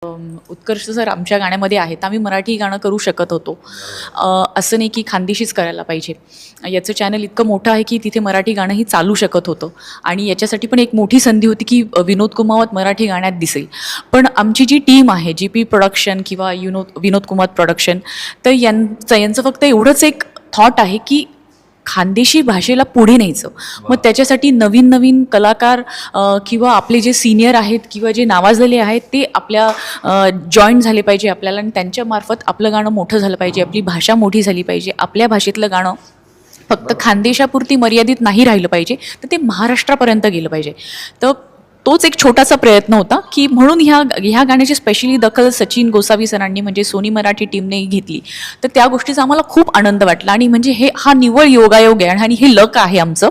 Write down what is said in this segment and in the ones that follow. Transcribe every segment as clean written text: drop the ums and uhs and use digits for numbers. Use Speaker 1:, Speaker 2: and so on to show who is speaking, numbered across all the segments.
Speaker 1: उत्कर्ष sir आमच्या गाण्यामध्ये आहेत, आम्ही मराठी गाणं करू शकत होतो. असं नाही की खानदेशीच करायला पाहिजे. याचं चॅनल इतकं मोठं आहे की तिथे मराठी गाणंही चालू शकत होतं आणि याच्यासाठी पण एक मोठी संधी होती की विनोद कुमावत मराठी गाण्यात दिसेल. पण आमची जी टीम आहे GP प्रोडक्शन किंवा विनोद कुमावत प्रोडक्शन, तर यांचं फक्त एवढंच एक थॉट आहे की खानदेशी भाषेला पुढे न्यायचं. मग त्याच्यासाठी नवीन नवीन कलाकार किंवा आपले जे सिनियर आहेत किंवा जे नावाजलेले आहेत ते आपल्या जॉईन झाले पाहिजे आपल्याला आणि त्यांच्यामार्फत आपलं गाणं मोठं झालं पाहिजे, आपली भाषा मोठी झाली पाहिजे. आपल्या भाषेतलं गाणं फक्त खानदेशापुरती मर्यादित नाही राहिलं पाहिजे, तर ते महाराष्ट्रापर्यंत गेलं पाहिजे. तर तोच एक छोटासा प्रयत्न होता की म्हणून ह्या गाण्याची स्पेशली दखल सचिन गोसावी सरांनी म्हणजे सोनी मराठी टीमने घेतली. तर त्या गोष्टीचा आम्हाला खूप आनंद वाटला आणि म्हणजे हा निव्वळ योगायोग आहे आणि हे लक आहे आमचं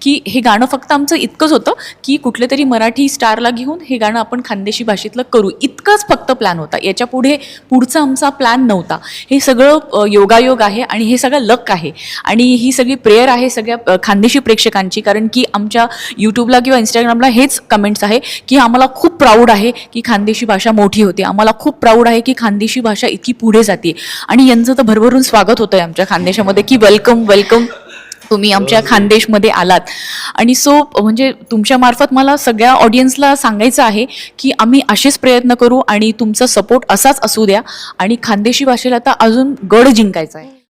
Speaker 1: की हे गाणं फक्त आमचं इतकंच होतं की कुठल्या तरी मराठी स्टारला घेऊन हे गाणं आपण खानदेशी भाषेतलं करू, इतकंच फक्त प्लॅन होता. याच्या पुढचा आमचा प्लॅन नव्हता. हे सगळं योगायोग आहे आणि हे सगळं लक आहे आणि ही सगळी प्रेयर आहे सगळ्या खानदेशी प्रेक्षकांची. कारण की आमच्या यूट्यूबला किंवा इंस्टाग्रामला हेच कमेंट्स आहे की आम्हाला खूप प्राऊड आहे की खानदेशी भाषा मोठी होते, आम्हाला खूप प्राऊड आहे की खानदेशी भाषा इतकी पुढे जाते. आणि यांचं तर भरभरून स्वागत होतंय आमच्या खानदेशामध्ये की वेलकम वेलकम, तुम्ही आमच्या खानदेशमध्ये आलात. आणि म्हणजे तुमच्यामार्फत मला सगळ्या ऑडियन्सला सांगायचं आहे की आम्ही असेच प्रयत्न करू आणि तुमचा सपोर्ट असाच असू द्या आणि खानदेशी भाषेला आता अजून गड जिंकायचा आहे.